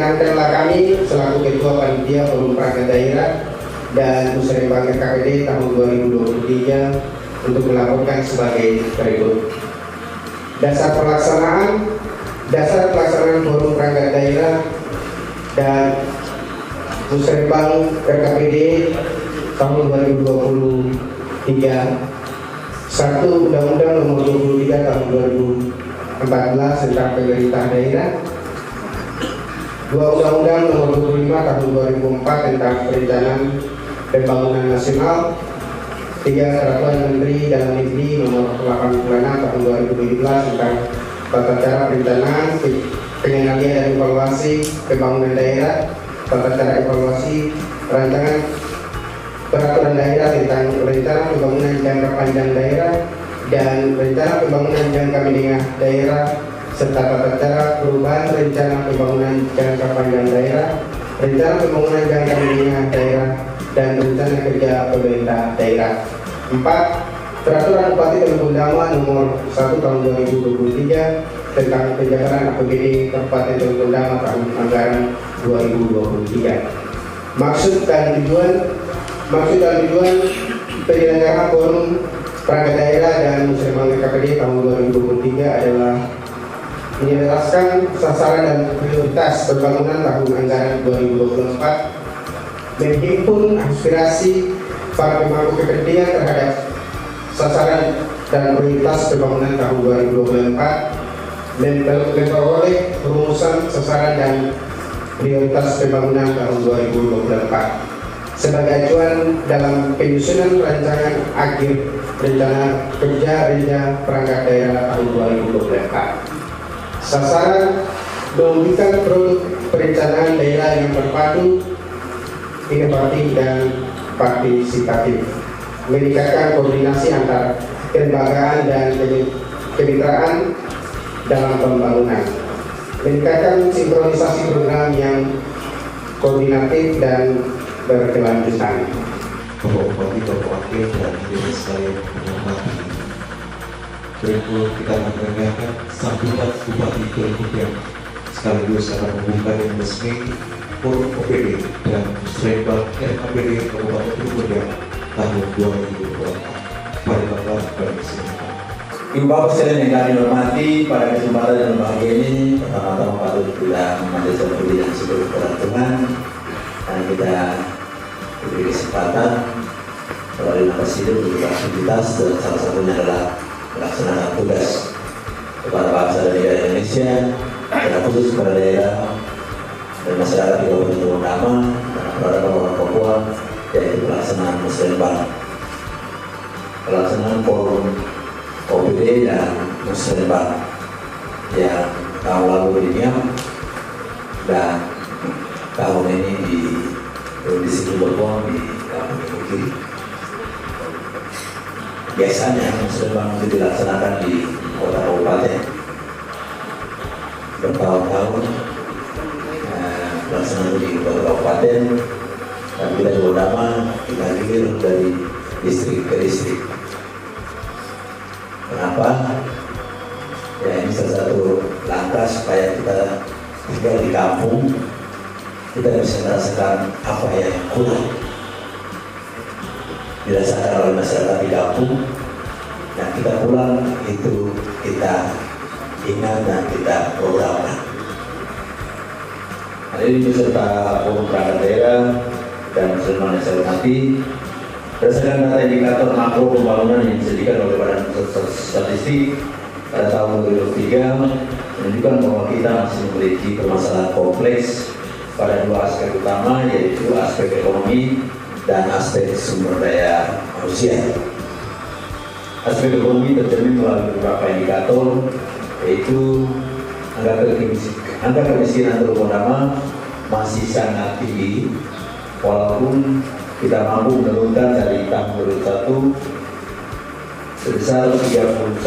Perkenankanlah kami selaku Ketua Panitia Forum Perangkat Daerah dan Musrembang KKPD tahun 2023 untuk melaporkan sebagai berikut. Dasar pelaksanaan Forum Perangkat Daerah dan Musrembang KKPD tahun 2023. 1. Undang-Undang Nomor 23 Tahun 2014 tentang Pemerintah Daerah. 2. Undang-Undang Nomor 25 Tahun 2004 tentang Perencanaan Pembangunan Nasional. 3. Peraturan Menteri Dalam Negeri Nomor 86 Tahun 2017 tentang tata cara perencanaan, pengendalian dan evaluasi pembangunan daerah, tata cara evaluasi rancangan peraturan daerah tentang rencana pembangunan jangka panjang daerah dan rencana pembangunan jangka menengah daerah, serta tata cara perubahan rencana pembangunan jangka panjang daerah, rencana pembangunan jangka menengah daerah, dan rencana kerja pemerintah daerah. 4. Peraturan Bupati dan Gundama Nomor 1 Tahun 2023 tentang penjagaan APBD Kabupaten dan Gundama tahun anggaran 2023. Maksud dan tujuan penyelenggara Forum Perangkat Daerah dan Musrembang KKPD tahun 2023 adalah menjelaskan sasaran dan prioritas pembangunan tahun anggaran 2024, menghimpun aspirasi para pemangku kepentingan terhadap sasaran dan prioritas pembangunan tahun 2024, memperoleh rumusan sasaran dan prioritas pembangunan tahun 2024 sebagai acuan dalam penyusunan rancangan akhir rencana kerja perangkat daerah tahun 2024. Sasaran mewujudkan produk perencanaan daerah yang berpadu, inovatif dan partisipatif, meningkatkan koordinasi antar kelembagaan dan kemitraan dalam pembangunan, meningkatkan sinkronisasi program yang koordinatif dan berkelanjutan. Bapak Bupati, Bapak Wakil, dan hadirin sekalian menghormati, kita mendengarkan sambutan Bupati Kemudian sekaligus akan membuka dengan resmi Forum OPD dan Musrembang KKPD Kabupaten Kemudian tahun 2024. Pada Bapak Permisi. Ibu Bapak sekalian yang kami hormati, pada kesempatan yang berbahagia ini, pertama-tama patut kita memandai budi dan syukur kepada Tuhan, dan kita diberi kesempatan melalui nafas hidup untuk aktivitas, dan salah satunya adalah melaksanakan tugas kepada bangsa dan negara Indonesia, dan khusus kepada daerah dan masyarakat di Kabupaten Gundama dan kepada orang Papua, yaitu pelaksanaan Musrembang, pelaksanaan Forum OPD dan Musrembang yang tahun lalu diniam dan tahun ini di Provinsi Borbon di Kabupaten Kiri. Biasanya Musrembang itu dilaksanakan di kota kabupaten. Bertahun-tahun pelaksanaan di kota kabupaten, dan kita di Gundama kita gilir dari distrik ke distrik. Kenapa? Ya, ini salah satu langkah supaya kita tinggal di kampung, kita bisa merasakan apa yang kurang dirasakan oleh masyarakat di kampung, dan kita pulang itu kita ingat dan kita programkan. Hari ini beserta Forum Perangkat Daerah dan Musrembang yang saya hormati, berdasarkan data indikator makro pembangunan yang disediakan oleh Badan Pusat Statistik pada tahun 2023 menunjukkan bahwa kita masih memiliki permasalahan kompleks pada dua aspek utama, yaitu aspek ekonomi dan aspek sumber daya manusia. Aspek ekonomi tercermin melalui beberapa indikator, yaitu angka kemiskinan terutama masih sangat tinggi, walaupun kita mampu menurunkan dari tahun 2001 sebesar 31,6%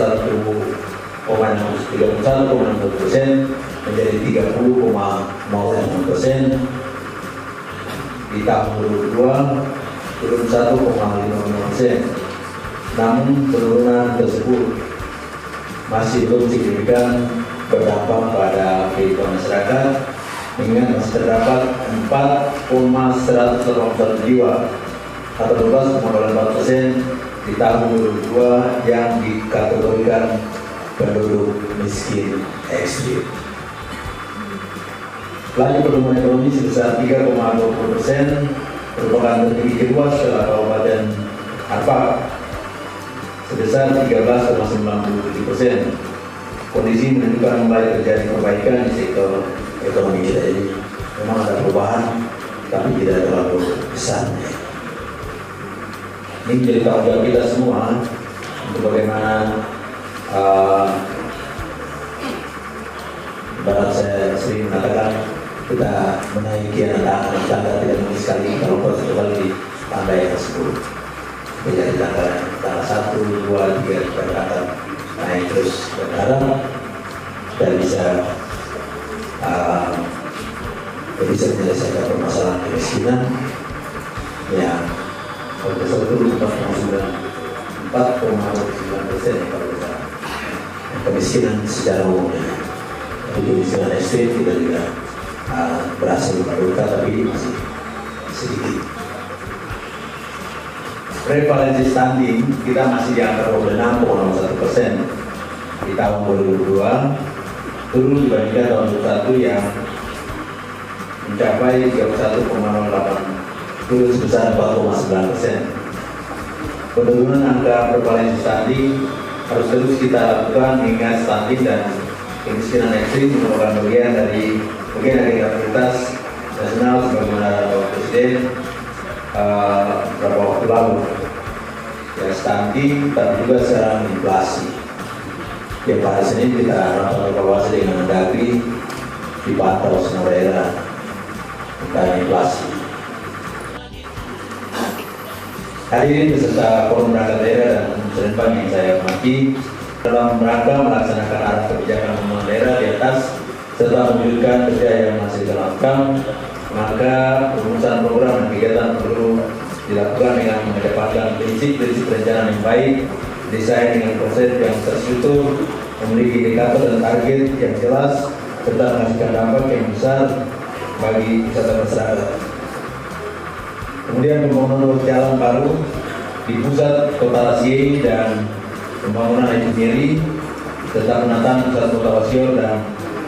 menjadi 30,06%. Di tahun 2002 turun 1,55%. Namun penurunan tersebut masih belum signifikan berdampak pada kehidupan masyarakat, mengingat masih terdapat 4,181 jiwa atau 12,84% di tahun 2022 yang dikategorikan penduduk miskin ekstrim. Laju pertumbuhan ekonomi sebesar 3,20% merupakan tertinggi kedua setelah Kabupaten Arfak sebesar 13,97%. Kondisi menunjukkan mulai terjadi perbaikan di sektor ekonomi kita. Jadi memang ada perubahan, tapi tidak terlalu besar. Ini menjadi tanggung jawab kita semua untuk bagaimana ibarat saya sering mengatakan kita menaiki anak tangga tidak mungkin sekali kalau satu kali di tangga yang tersebut. Menjadi tangga 1, 2, 3 kita akan naik terus berharap dan bisa menyelesaikan permasalahan kemiskinan yang kalau betul 4,9% kalau kita kemiskinan secara umumnya. Jadi kemiskinan ekstrim kita juga berhasil menurunkan, tapi masih sedikit. Prevalensi stunting kita masih di angka 26,1% di tahun 2022, turun dibandingkan tahun 2021 yang mencapai 31,08, turun sebesar 4,9%. Penurunan angka prevalensi stunting harus terus kita lakukan mengingat stunting dan kemiskinan ekstrim merupakan bagian dari prioritas nasional sebagaimana Bapak Presiden beberapa waktu lalu. Ya, stunting tapi juga sekarang inflasi. Ya, pada Senin kita rapat evaluasi dengan Mendagri dipantau semua daerah tentang inflasi. Hari ini beserta Forum Perangkat Daerah dan Musrenbang yang saya hormati dalam rangka melaksanakan arah kebijakan pembangunan daerah di atas serta mewujudkan kerja yang masih dilakukan, maka perumusan program dan kegiatan perlu dilakukan dengan mengedepankan prinsip-prinsip perencanaan yang baik, desain dengan konsep yang terstruktur, memiliki indikator dan target yang jelas, serta menghasilkan dampak yang besar bagi wisata masyarakat. Kemudian pembangunan ruas jalan baru di pusat kota Rasie dan pembangunan engineering serta penataan pusat kota Wasio dan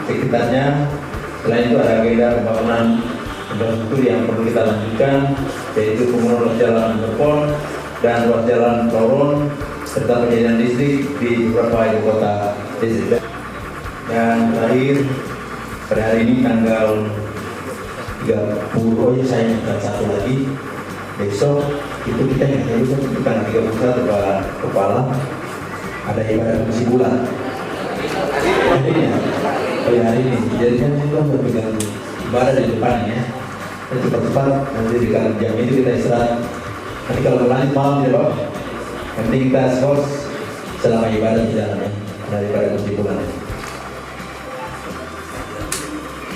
sekitarnya. Selain itu ada agenda pembangunan infrastruktur yang perlu kita lanjutkan, yaitu pembangunan ruas jalan Underpon dan ruas jalan Floron serta penjadian listrik di beberapa ibu kota distrik. Dan terakhir pada hari ini tanggal 30, saya ingatkan satu lagi, besok itu kita tanggal 31 kepala ada ibadah misi bulan. Hari ini, jadi kan itu berpegang ibadah di depannya. Cepat-cepat nanti di jam ini kita istirahat. Nanti kalau berlanjut malam ya Pak. Yang penting kita skors selama ibadah di jalan ya, daripada misi bulan.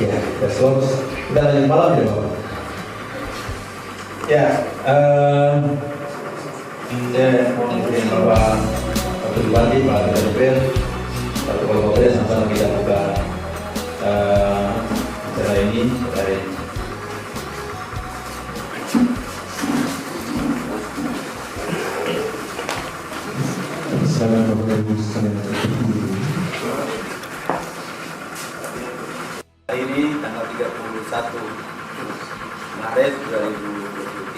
Ya, kita skors. Kita lanjut malam ya Pak. Ya, saya mau memberikan Bapak Bupati, Pak Direktur, Pak Kepala Bupati, sama-sama kita buka acara ini dari hari ini tanggal 31 Maret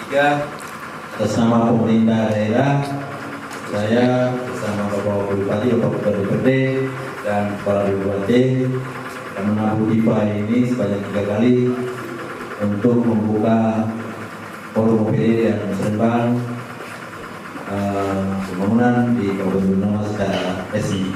2023 atas nama pemerintah daerah, saya bersama Bapak Bupati, Bapak DPRD dan Kepala BPT yang menabuh DIPA ini sebanyak 3 kali untuk membuka forum OPD dan Musrenbang pembangunan di Kabupaten Bernama secara resmi.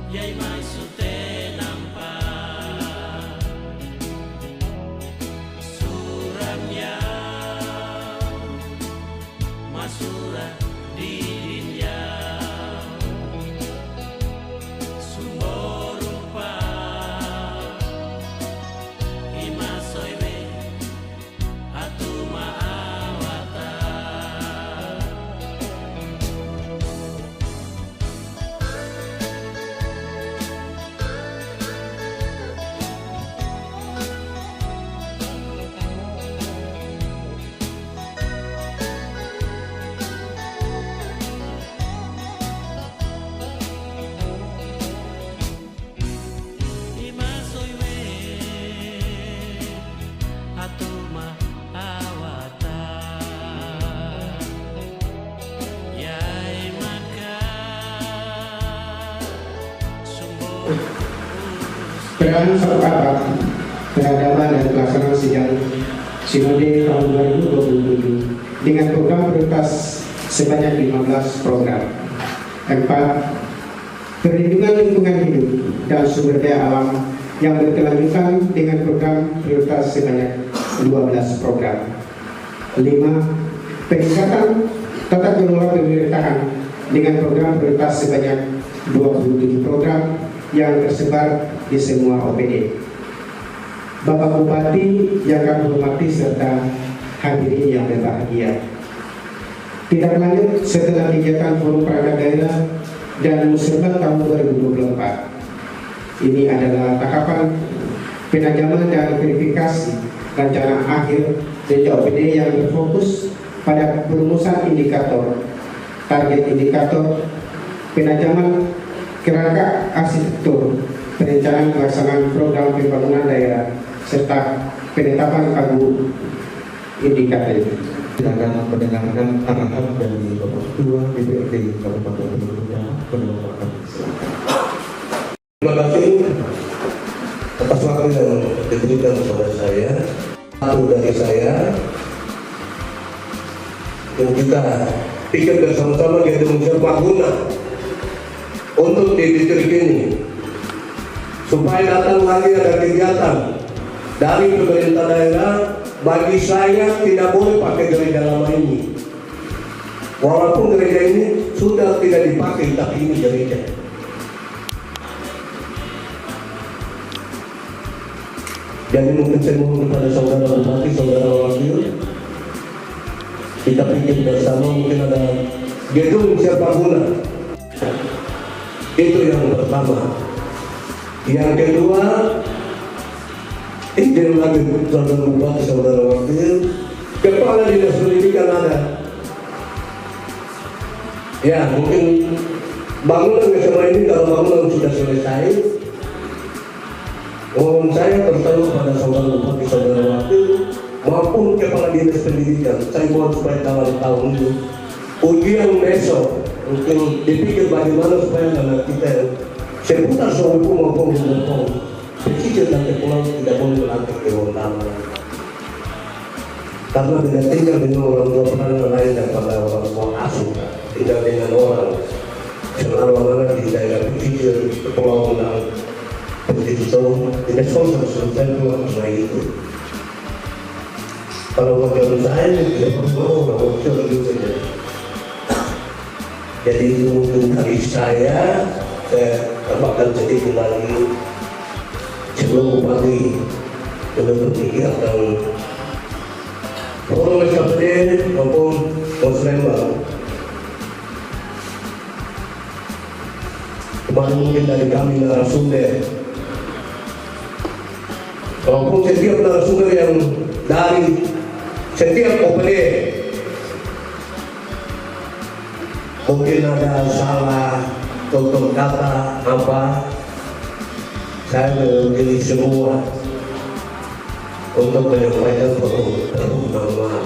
Yay, my Perayaan 1 abad peradaban dan pelaksanaan sidang Sinode tahun 2027 dengan program prioritas sebanyak 15 program. 4. Perlindungan lingkungan hidup dan sumber daya alam yang berkelanjutan dengan program prioritas sebanyak 12 program. 5. Peningkatan tata kelola pemerintahan dengan program prioritas sebanyak 27 program yang tersebar di semua OPD. Bapak Bupati yang kami hormati serta hadirin yang berbahagia. Tidak lanjut setelah kegiatan Forum Perangkat Daerah dan Musrembang tahun 2024. Ini adalah tahapan penajaman dan verifikasi rencana akhir dari OPD yang berfokus pada perumusan indikator, target indikator, penajaman kerangka arsitektur, perencanaan pelaksanaan program pembangunan daerah, serta penetapan pagu indikator. Kita akan mendengarkan arahan dari Bapak Ketua DPRD Kabupaten Lumajang, Penelitian. Terima kasih atas waktu yang diberikan kepada saya. Satu dari saya, yang kita pikir bersama-sama di Indonesia Paguna untuk di distrik ini, supaya datang lagi ada kegiatan dari pemerintah daerah. Bagi saya tidak boleh pakai gereja lama ini. Walaupun gereja ini sudah tidak dipakai, tapi ini gereja. Jadi mungkin saya mohon kepada saudara bupati, saudara wakil, kita pikir bersama mungkin ada gedung Serbaguna. Itu yang pertama. Yang kedua, izin lagi saudara bupati, saudara wakil, kepala dinas pendidikan ada. Ya mungkin bangunan selama ini, kalau bangunan sudah selesai, mohon saya bertanya kepada saudara bupati, saudara wakil, maupun kepala dinas pendidikan, saya mohon supaya tanggal tahun ini ujian besok mungkin dipikir bagaimana supaya anak kita seputar soal hukum maupun hukum pesisir dan kepulauan tidak boleh melatih kewenangan, karena tidak tinggal dengan orang tua penanganan lain daripada orang tua asuh, tinggal dengan orang semalaman di daerah pesisir, kepulauan dan pesisir tidak selesai karena itu. Kalau bagi saya tidak perlu orang lebih saja. Jadi itu mungkin dari saya tambahkan sedikit lagi. Sebelum bupati belum berpikir dan Forum SKPD maupun Musrembang. Kemarin mungkin dari kami narasumber, maupun setiap narasumber yang dari setiap OPD mungkin ada salah tutur kata apa. Saya memilih semua untuk menyampaikan permohonan maaf.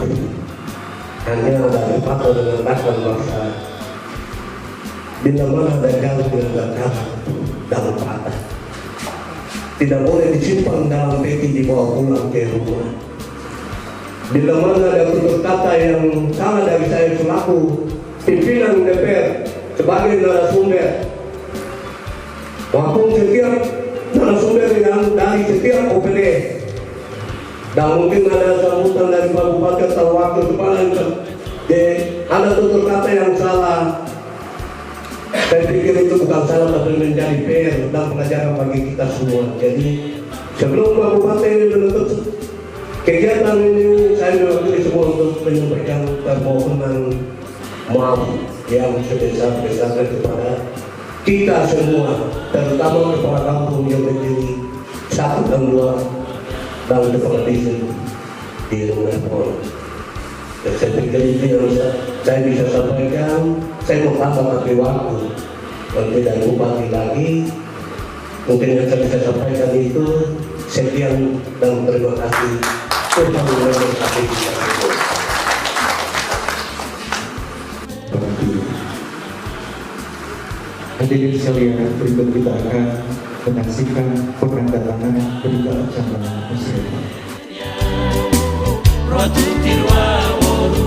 Hanya ada patah dengan takkan bangsa. Bila mana ada jalan yang berkah dalam patah, tidak boleh disimpan dalam peti dibawa pulang ke rumah. Bila mana ada tutur kata yang salah dari saya selaku pimpinan DPR sebagai narasumber, maupun setiap narasumber yang dari setiap OPD, dan mungkin ada sambutan dari Pak Bupati atau wakil kepala ada tutur kata yang salah. Saya pikir itu bukan salah, tapi menjadi PR dan pelajaran bagi kita semua. Jadi sebelum Pak Bupati ini menutup kegiatan ini, saya mewakili semua untuk menyampaikan permohonan maaf yang sebesar-besarnya kepada kita semua, terutama kepala kampung yang berdiri 1 dan 2 dan kepala desa di Lumajang. Saya pikir itu yang saya bisa sampaikan. Saya mau tambah lagi waktu dan tidak bupati lagi. Mungkin yang saya bisa sampaikan itu sekian dan terima kasih. Hadirin sekalian, berikut kita akan menyaksikan penandatanganan berita acara musyawarah. Ratu Tirwa Woru